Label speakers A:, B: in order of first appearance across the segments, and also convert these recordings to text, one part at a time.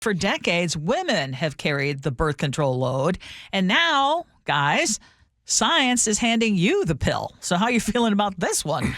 A: For decades, women have carried the birth control load. And now, guys, science is handing you the pill. So how are you feeling about this one?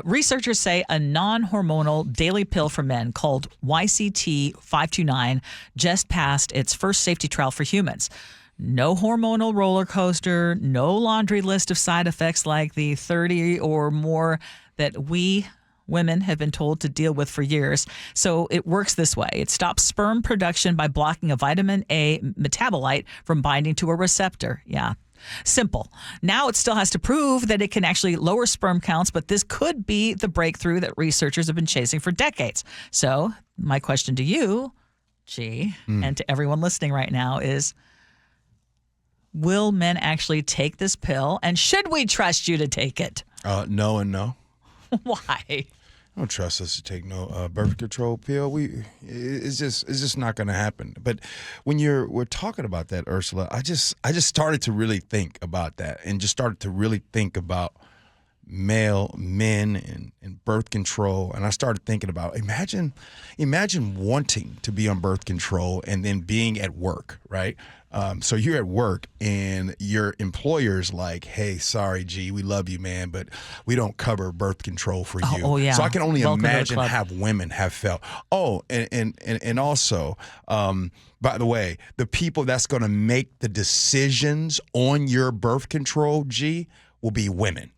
A: Researchers say a non-hormonal daily pill for men called YCT529 just passed its first safety trial for humans. No hormonal roller coaster, no laundry list of side effects like the 30 or more that we women have been told to deal with for years. So it works this way. It stops sperm production by blocking a vitamin A metabolite from binding to a receptor. Yeah. Simple. Now it still has to prove that it can actually lower sperm counts, but this could be the breakthrough that researchers have been chasing for decades. So my question to you, Gee, and to everyone listening right now is, will men actually take this pill, and should we trust you to take it?
B: No and no.
A: Why?
B: I don't trust us to take no birth control pill. It's just not going to happen. But when we're talking about that, Ursula, I just started to really think about that, and just started to really think about men and birth control. And I started thinking about imagine wanting to be on birth control and then being at work, right? So you're at work and your employer's like, hey, sorry, G, we love you, man, but we don't cover birth control for you.
A: Oh, yeah.
B: So I can only
A: Welcome
B: imagine how women have felt. Oh, and also, by the way, the people that's going to make the decisions on your birth control, G, will be women.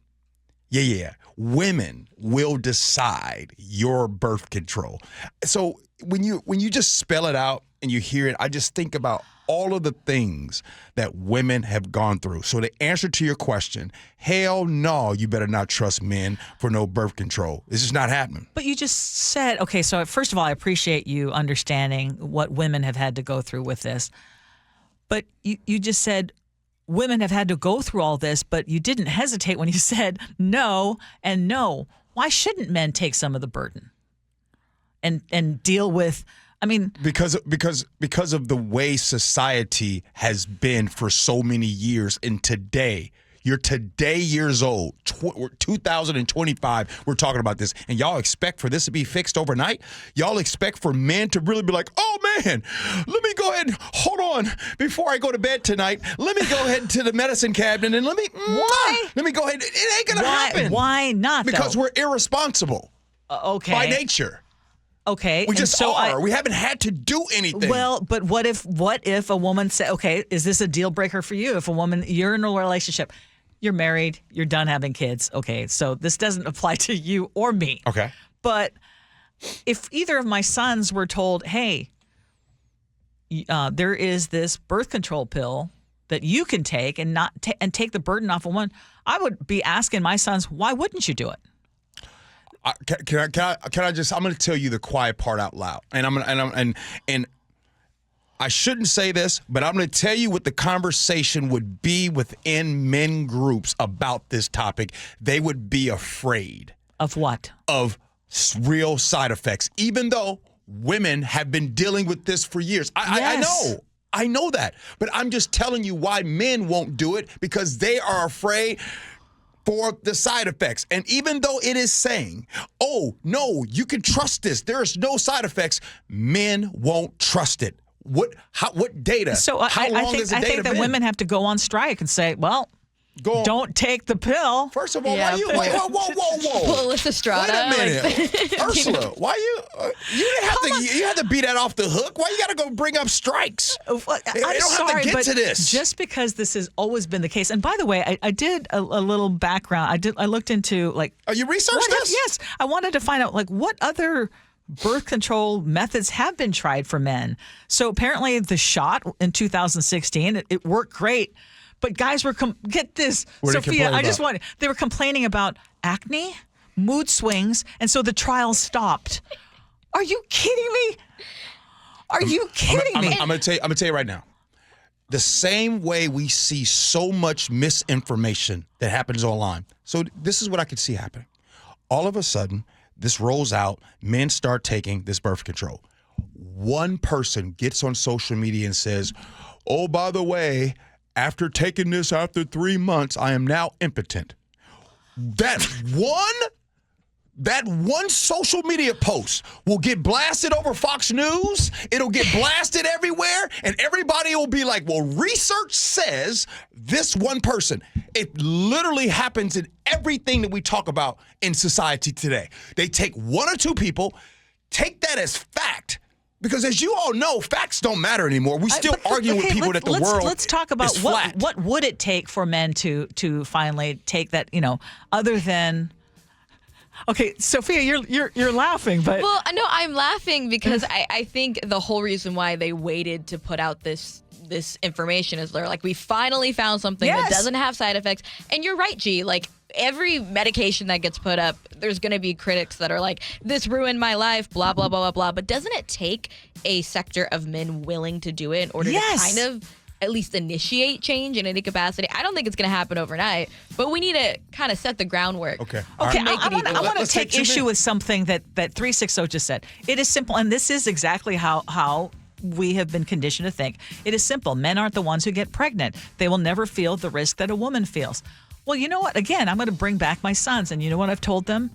B: Yeah. Women will decide your birth control. So when you just spell it out and you hear it, I just think about all of the things that women have gone through. So the answer to your question, hell no, you better not trust men for no birth control. This is not happening.
A: But you just said, okay, so first of all, I appreciate you understanding what women have had to go through with this. But you just said women have had to go through all this, but you didn't hesitate when you said no and no. Why shouldn't men take some of the burden and deal with, I mean, because of the way society has been for so many years, and today, you're today years old, 2025, we're talking about this, and y'all expect for this to be fixed overnight? Y'all expect for men to really be like, oh man, let me go ahead and hold on before I go to bed tonight. Let me go ahead to the medicine cabinet and let me go ahead. It ain't gonna happen. Why not?
B: Because we're irresponsible.
A: Okay.
B: By nature.
A: Okay.
B: We just are. We haven't had to do anything.
A: Well, but what if a woman said, okay, is this a deal breaker for you? If a woman, you're in a relationship, you're married, you're done having kids. Okay, so this doesn't apply to you or me.
B: Okay.
A: But if either of my sons were told, hey, there is this birth control pill that you can take and not and take the burden off of one, I would be asking my sons, why wouldn't you do it?
B: Can I just? I'm going to tell you the quiet part out loud, and I shouldn't say this, but I'm going to tell you what the conversation would be within men groups about this topic. They would be afraid
A: of what?
B: Of real side effects, even though women have been dealing with this for years. I know that, but I'm just telling you why men won't do it, because they are afraid for the side effects. And even though it is saying, oh, no, you can trust this, there's no side effects, men won't trust it. What data?
A: So
B: How long has the data
A: I think that
B: been?
A: women have to go on strike and say, well, don't take the pill.
B: First of all, why you? Whoa.
C: Pull a straw.
B: Wait a minute, Ursula. Why you had to beat that off the hook? Why you got to go bring up strikes?
A: I'm sorry,
B: have to get to this.
A: Just because this has always been the case. And by the way, I did a little background. I looked into
B: you researched this?
A: Yes, I wanted to find out what other birth control methods have been tried for men. So apparently the shot in 2016, it worked great. But guys were, get this, Sophia, they were complaining about acne, mood swings, and so the trial stopped. Are you kidding me?
B: I'm going to tell you right now. The same way we see so much misinformation that happens online. So this is what I could see happening. All of a sudden, this rolls out, men start taking this birth control. One person gets on social media and says, oh, by the way, after taking this after 3 months, I am now impotent. That one that one social media post will get blasted over Fox News. It'll get blasted everywhere, and everybody will be like, well, research says this one person. It literally happens in everything that we talk about in society today. They take one or two people, take that as fact, because as you all know, facts don't matter anymore. We still argue with people that the world
A: let's talk about
B: is flat.
A: what would it take for men to finally take that, other than. Okay, Sophia, you're laughing, but
C: well, no, I'm laughing because I think the whole reason why they waited to put out this information is they're like, we finally found something that doesn't have side effects. And you're right, G. Like every medication that gets put up, there's going to be critics that are like, this ruined my life, blah blah blah blah blah. But doesn't it take a sector of men willing to do it in order to kind of at least initiate change in any capacity? I don't think it's going to happen overnight, but we need to kind of set the groundwork.
B: Okay.
A: I want to take issue with something that 360 just said. It is simple, and this is exactly how we have been conditioned to think. It is simple. Men aren't the ones who get pregnant. They will never feel the risk that a woman feels. Well, you know what? Again, I'm going to bring back my sons, and you know what I've told them?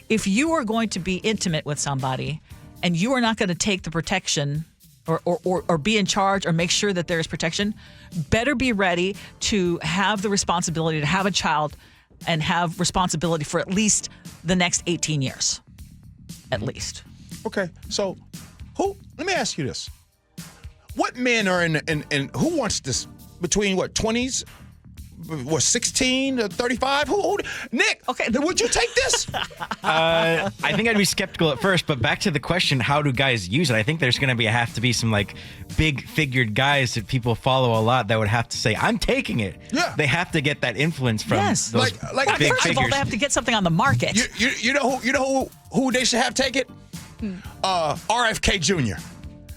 A: If you are going to be intimate with somebody and you are not going to take the protection or be in charge or make sure that there is protection, better be ready to have the responsibility to have a child and have responsibility for at least the next 18 years. At least.
B: Okay, so let me ask you this. What men are in who wants this between 20s? 16 to 35? Who? Nick, okay, would you take this?
D: I think I'd be skeptical at first, but back to the question, how do guys use it? I think there's going to have to be some big figured guys that people follow a lot that would have to say, I'm taking it.
B: Yeah.
D: They have to get that influence from those big
A: first
D: figures.
A: of all, they have to get something on the market.
B: You know who they should have take it? RFK Jr.,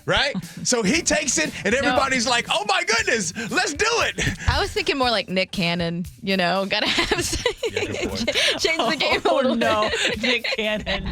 B: right? So he takes it, and everybody's like, oh my goodness, let's do it.
C: I was thinking more like Nick Cannon, gotta have change the game a little bit.
A: Nick Cannon.